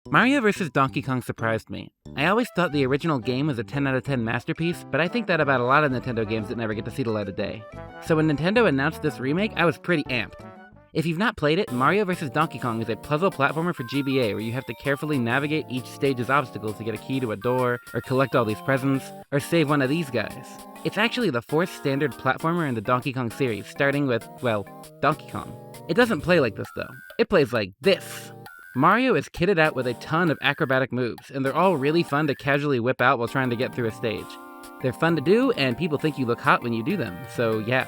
Mario vs. Donkey Kong surprised me. I always thought the original game was a 10 out of 10 masterpiece, but I think that about a lot of Nintendo games that never get to see the light of day. So when Nintendo announced this remake, I was pretty amped. If you've not played it, Mario vs. Donkey Kong is a puzzle platformer for GBA where you have to carefully navigate each stage's obstacles to get a key to a door, or collect all these presents, or save one of these guys. It's actually the fourth standard platformer in the Donkey Kong series, starting with, well, Donkey Kong. It doesn't play like this though. It plays like this. Mario is kitted out with a ton of acrobatic moves, and they're all really fun to casually whip out while trying to get through a stage. They're fun to do, and people think you look hot when you do them, so yeah.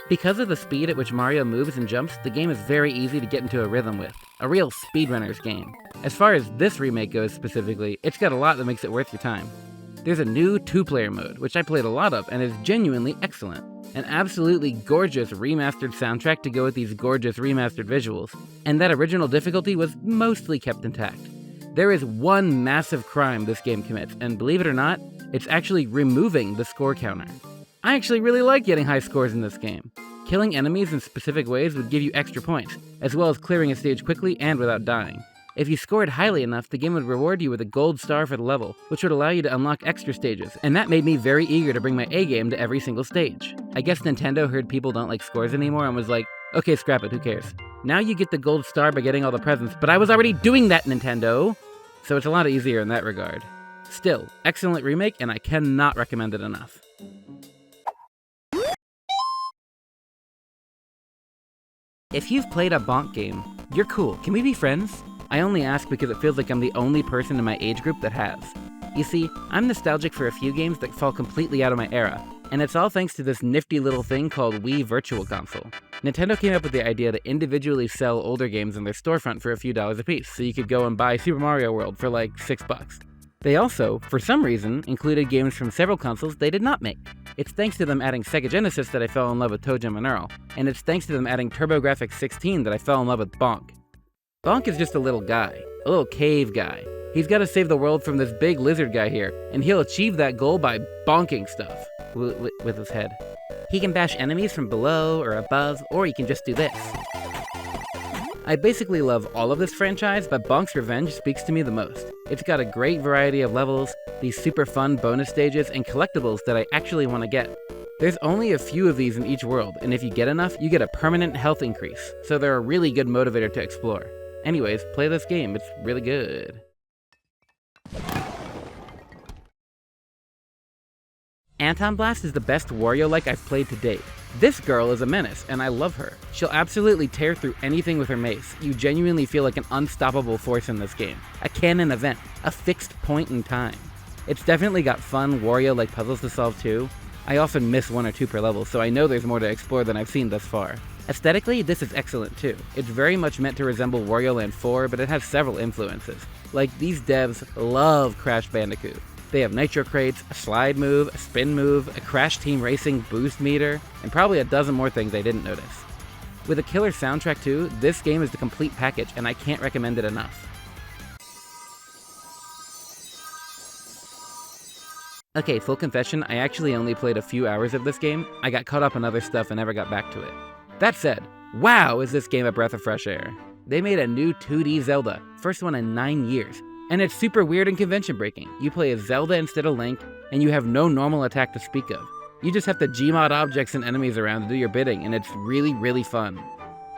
Because of the speed at which Mario moves and jumps, the game is very easy to get into a rhythm with. A real speedrunner's game. As far as this remake goes specifically, it's got a lot that makes it worth your time. There's a new 2-player mode, which I played a lot of and is genuinely excellent. An absolutely gorgeous remastered soundtrack to go with these gorgeous remastered visuals, and that original difficulty was mostly kept intact. There is one massive crime this game commits, and believe it or not, it's actually removing the score counter. I actually really like getting high scores in this game. Killing enemies in specific ways would give you extra points, as well as clearing a stage quickly and without dying. If you scored highly enough, the game would reward you with a gold star for the level, which would allow you to unlock extra stages, and that made me very eager to bring my A game to every single stage. I guess Nintendo heard people don't like scores anymore and was like, okay, scrap it, who cares? Now you get the gold star by getting all the presents, but I was already doing that, Nintendo! So it's a lot easier in that regard. Still, excellent remake, and I cannot recommend it enough. If you've played a Bonk game, you're cool. Can we be friends? I only ask because it feels like I'm the only person in my age group that has. You see, I'm nostalgic for a few games that fall completely out of my era, and it's all thanks to this nifty little thing called Wii Virtual Console. Nintendo came up with the idea to individually sell older games in their storefront for a few dollars a piece, so you could go and buy Super Mario World for like $6. They also, for some reason, included games from several consoles they did not make. It's thanks to them adding Sega Genesis that I fell in love with ToeJam and Earl, and it's thanks to them adding TurboGrafx 16 that I fell in love with Bonk. Bonk is just a little guy, a little cave guy. He's got to save the world from this big lizard guy here, and he'll achieve that goal by bonking stuff with his head. He can bash enemies from below or above, or he can just do this. I basically love all of this franchise, but Bonk's Revenge speaks to me the most. It's got a great variety of levels, these super fun bonus stages, and collectibles that I actually want to get. There's only a few of these in each world, and if you get enough, you get a permanent health increase, so they're a really good motivator to explore. Anyways, play this game, it's really good. Antonblast is the best Wario-like I've played to date. This girl is a menace, and I love her. She'll absolutely tear through anything with her mace. You genuinely feel like an unstoppable force in this game. A canon event. A fixed point in time. It's definitely got fun Wario-like puzzles to solve too. I often miss 1 or 2 per level, so I know there's more to explore than I've seen thus far. Aesthetically, this is excellent too. It's very much meant to resemble Wario Land 4, but it has several influences. Like, these devs love Crash Bandicoot. They have nitro crates, a slide move, a spin move, a Crash Team Racing boost meter, and probably a dozen more things I didn't notice. With a killer soundtrack too, this game is the complete package, and I can't recommend it enough. Okay, full confession, I actually only played a few hours of this game. I got caught up on other stuff and never got back to it. That said, wow, is this game a breath of fresh air. They made a new 2D Zelda, first one in 9 years. And it's super weird and convention-breaking. You play as Zelda instead of Link, and you have no normal attack to speak of. You just have to Gmod objects and enemies around to do your bidding, and it's really, really fun.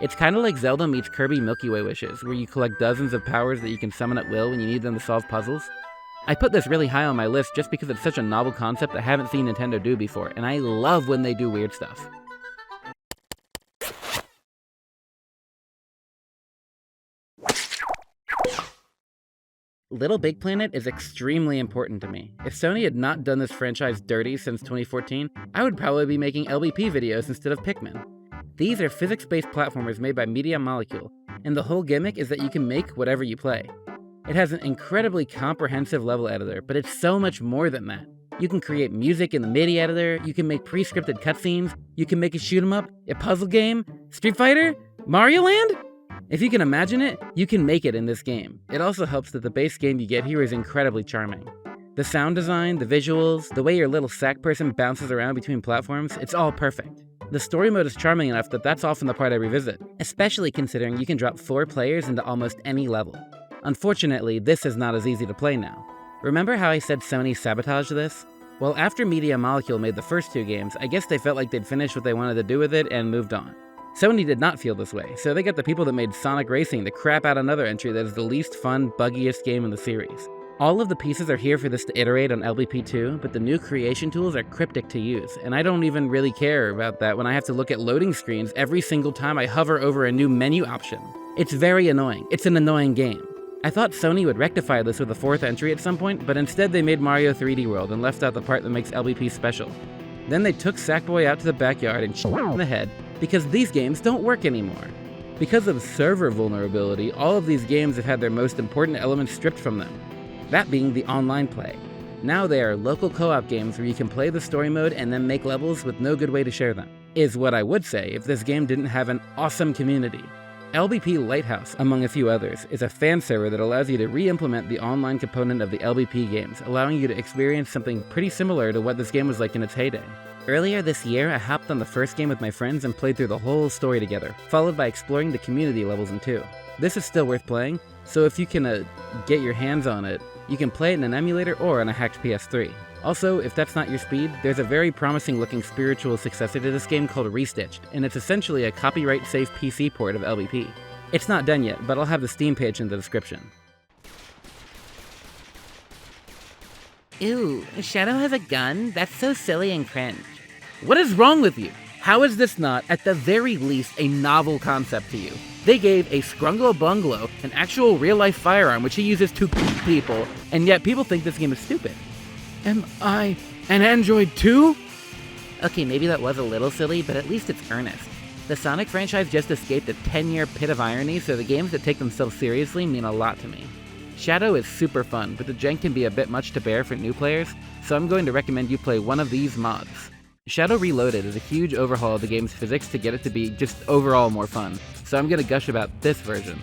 It's kinda like Zelda meets Kirby Milky Way Wishes, where you collect dozens of powers that you can summon at will when you need them to solve puzzles. I put this really high on my list just because it's such a novel concept I haven't seen Nintendo do before, and I love when they do weird stuff. LittleBigPlanet is extremely important to me. If Sony had not done this franchise dirty since 2014, I would probably be making LBP videos instead of Pikmin. These are physics-based platformers made by Media Molecule, and the whole gimmick is that you can make whatever you play. It has an incredibly comprehensive level editor, but it's so much more than that. You can create music in the MIDI editor, you can make pre-scripted cutscenes, you can make a shoot-'em-up, a puzzle game, Street Fighter, Mario Land? If you can imagine it, you can make it in this game. It also helps that the base game you get here is incredibly charming. The sound design, the visuals, the way your little sack person bounces around between platforms, it's all perfect. The story mode is charming enough that that's often the part I revisit, especially considering you can drop 4 players into almost any level. Unfortunately, this is not as easy to play now. Remember how I said Sony sabotaged this? Well, after Media Molecule made the first 2 games, I guess they felt like they'd finished what they wanted to do with it and moved on. Sony did not feel this way, so they got the people that made Sonic Racing to crap out another entry that is the least fun, buggiest game in the series. All of the pieces are here for this to iterate on LBP2, but the new creation tools are cryptic to use, and I don't even really care about that when I have to look at loading screens every single time I hover over a new menu option. It's very annoying. It's an annoying game. I thought Sony would rectify this with a 4th entry at some point, but instead they made Mario 3D World and left out the part that makes LBP special. Then they took Sackboy out to the backyard and shot him in the head because these games don't work anymore. Because of server vulnerability, all of these games have had their most important elements stripped from them, that being the online play. Now they are local co-op games where you can play the story mode and then make levels with no good way to share them, is what I would say if this game didn't have an awesome community. LBP Lighthouse, among a few others, is a fan server that allows you to re-implement the online component of the LBP games, allowing you to experience something pretty similar to what this game was like in its heyday. Earlier this year, I hopped on the first game with my friends and played through the whole story together, followed by exploring the community levels in 2. This is still worth playing, so if you can get your hands on it, you can play it in an emulator or on a hacked PS3. Also, if that's not your speed, there's a very promising looking spiritual successor to this game called Restitched, and it's essentially a copyright-safe PC port of LBP. It's not done yet, but I'll have the Steam page in the description. Ew, Shadow has a gun? That's so silly and cringe. What is wrong with you? How is this not, at the very least, a novel concept to you? They gave a Scrunglo Bunglo an actual real-life firearm which he uses to people, and yet people think this game is stupid. Am I an android too? Okay, maybe that was a little silly, but at least it's earnest. The Sonic franchise just escaped a 10-year pit of irony, so the games that take themselves seriously mean a lot to me. Shadow is super fun, but the jank can be a bit much to bear for new players, so I'm going to recommend you play one of these mods. Shadow Reloaded is a huge overhaul of the game's physics to get it to be just overall more fun, so I'm going to gush about this version.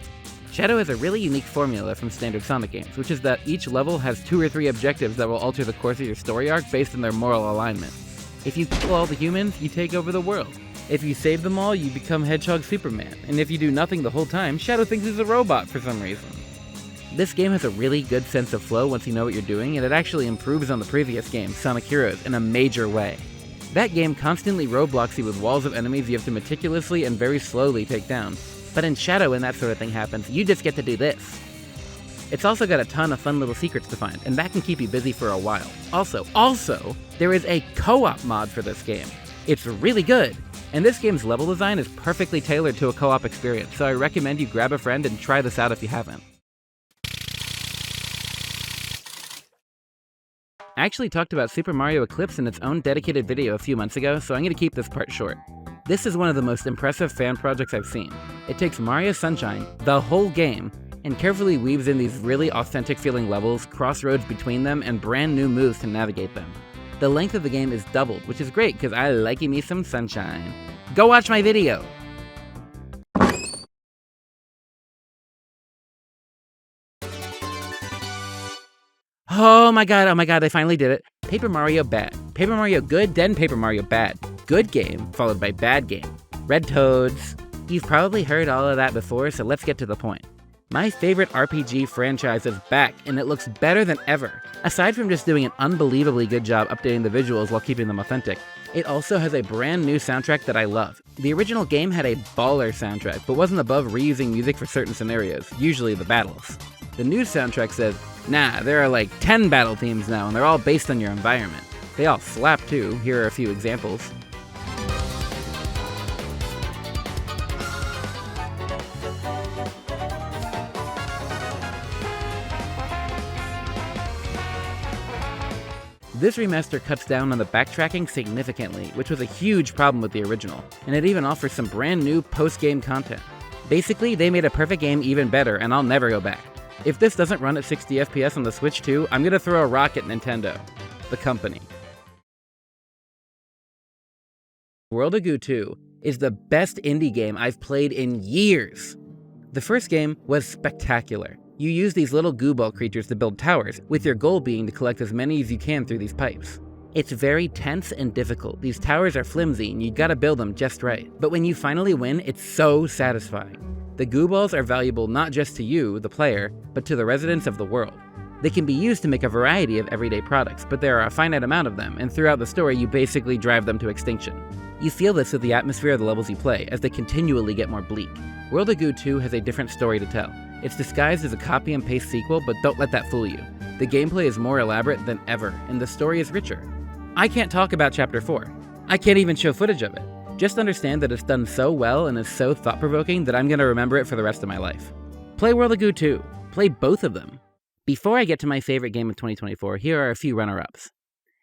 Shadow has a really unique formula from standard Sonic games, which is that each level has 2 or 3 objectives that will alter the course of your story arc based on their moral alignment. If you kill all the humans, you take over the world. If you save them all, you become Hedgehog Superman, and if you do nothing the whole time, Shadow thinks he's a robot for some reason. This game has a really good sense of flow once you know what you're doing, and it actually improves on the previous game, Sonic Heroes, in a major way. That game constantly roadblocks you with walls of enemies you have to meticulously and very slowly take down. But in Shadow, when that sort of thing happens, you just get to do this. It's also got a ton of fun little secrets to find, and that can keep you busy for a while. Also, there is a co-op mod for this game. It's really good, and this game's level design is perfectly tailored to a co-op experience, so I recommend you grab a friend and try this out if you haven't. I actually talked about Super Mario Eclipse in its own dedicated video a few months ago, so I'm going to keep this part short. This is one of the most impressive fan projects I've seen. It takes Mario Sunshine, the whole game, and carefully weaves in these really authentic feeling levels, crossroads between them, and brand new moves to navigate them. The length of the game is doubled, which is great because I like me some sunshine. Go watch my video! Oh my god, they finally did it. Paper Mario bad. Paper Mario good, then Paper Mario bad. Good game, followed by bad game. Red Toads. You've probably heard all of that before, so let's get to the point. My favorite RPG franchise is back, and it looks better than ever. Aside from just doing an unbelievably good job updating the visuals while keeping them authentic, it also has a brand new soundtrack that I love. The original game had a baller soundtrack, but wasn't above reusing music for certain scenarios, usually the battles. The new soundtrack says, nah, there are like 10 battle themes now, and they're all based on your environment. They all slap too, here are a few examples. This remaster cuts down on the backtracking significantly, which was a huge problem with the original, and it even offers some brand new post-game content. Basically, they made a perfect game even better, and I'll never go back. If this doesn't run at 60 FPS on the Switch too, I'm gonna throw a rock at Nintendo, the company. World of Goo 2 is the best indie game I've played in years. The first game was spectacular. You use these little goo ball creatures to build towers, with your goal being to collect as many as you can through these pipes. It's very tense and difficult. These towers are flimsy and you gotta build them just right. But when you finally win, it's so satisfying. The goo balls are valuable not just to you, the player, but to the residents of the world. They can be used to make a variety of everyday products, but there are a finite amount of them, and throughout the story you basically drive them to extinction. You feel this with the atmosphere of the levels you play, as they continually get more bleak. World of Goo 2 has a different story to tell. It's disguised as a copy and paste sequel, but don't let that fool you. The gameplay is more elaborate than ever, and the story is richer. I can't talk about Chapter 4. I can't even show footage of it. Just understand that it's done so well and is so thought-provoking that I'm gonna remember it for the rest of my life. Play World of Goo 2. Play both of them. Before I get to my favorite game of 2024, here are a few runner-ups.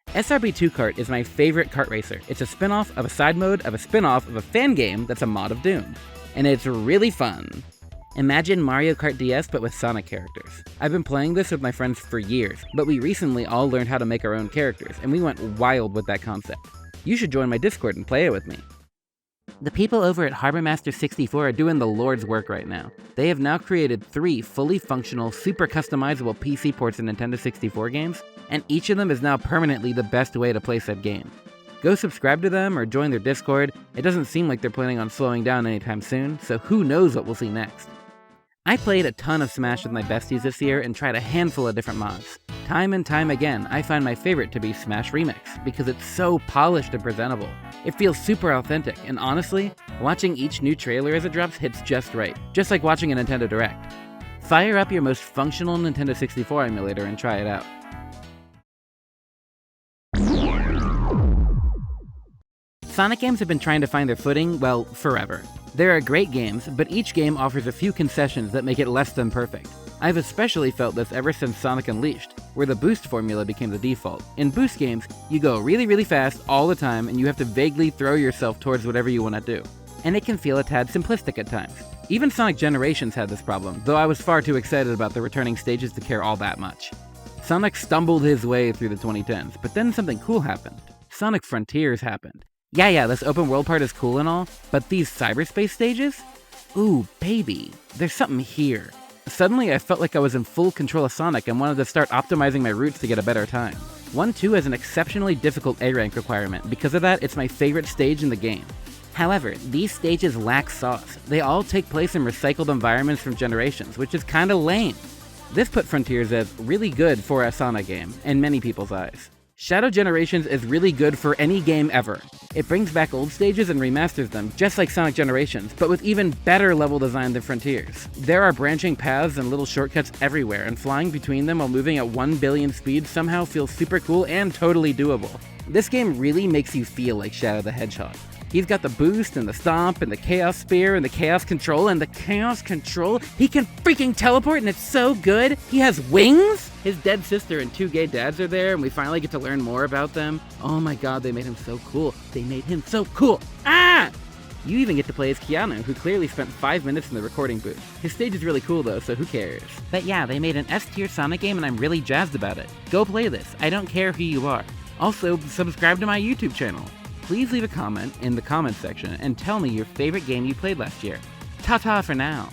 SRB2 Kart is my favorite kart racer. It's a spin-off of a side mode of a spin-off of a fan game that's a mod of Doom. And it's really fun. Imagine Mario Kart DS but with Sonic characters. I've been playing this with my friends for years, but we recently all learned how to make our own characters, and we went wild with that concept. You should join my Discord and play it with me. The people over at Harbormaster 64 are doing the Lord's work right now. They have now created 3 fully functional, super customizable PC ports of Nintendo 64 games, and each of them is now permanently the best way to play said game. Go subscribe to them or join their Discord. It doesn't seem like they're planning on slowing down anytime soon, so who knows what we'll see next. I played a ton of Smash with my besties this year and tried a handful of different mods. Time and time again, I find my favorite to be Smash Remix, because it's so polished and presentable. It feels super authentic, and honestly, watching each new trailer as it drops hits just right, just like watching a Nintendo Direct. Fire up your most functional Nintendo 64 emulator and try it out. Sonic games have been trying to find their footing, well, forever. There are great games, but each game offers a few concessions that make it less than perfect. I've especially felt this ever since Sonic Unleashed, where the boost formula became the default. In boost games, you go really fast all the time and you have to vaguely throw yourself towards whatever you want to do. And it can feel a tad simplistic at times. Even Sonic Generations had this problem, though I was far too excited about the returning stages to care all that much. Sonic stumbled his way through the 2010s, but then something cool happened. Sonic Frontiers happened. Yeah, this open world part is cool and all, but these cyberspace stages? Ooh, baby, there's something here. Suddenly I felt like I was in full control of Sonic and wanted to start optimizing my routes to get a better time. 1-2 has an exceptionally difficult A rank requirement. Because of that, it's my favorite stage in the game. However, these stages lack sauce. They all take place in recycled environments from Generations, which is kinda lame. This put Frontiers as really good for a Sonic game, in many people's eyes. Shadow Generations is really good for any game ever. It brings back old stages and remasters them, just like Sonic Generations, but with even better level design than Frontiers. There are branching paths and little shortcuts everywhere, and flying between them while moving at 1 billion speed somehow feels super cool and totally doable. This game really makes you feel like Shadow the Hedgehog. He's got the boost and the stomp and the chaos spear and the chaos control and the chaos control. He can freaking teleport and it's so good. He has wings. His dead sister and 2 gay dads are there and we finally get to learn more about them. Oh my god, they made him so cool. They made him so cool. Ah! You even get to play as Keanu, who clearly spent 5 minutes in the recording booth. His stage is really cool though, so who cares? But yeah, they made an S-tier Sonic game and I'm really jazzed about it. Go play this. I don't care who you are. Also, subscribe to my YouTube channel. Please leave a comment in the comments section and tell me your favorite game you played last year. Ta-ta for now.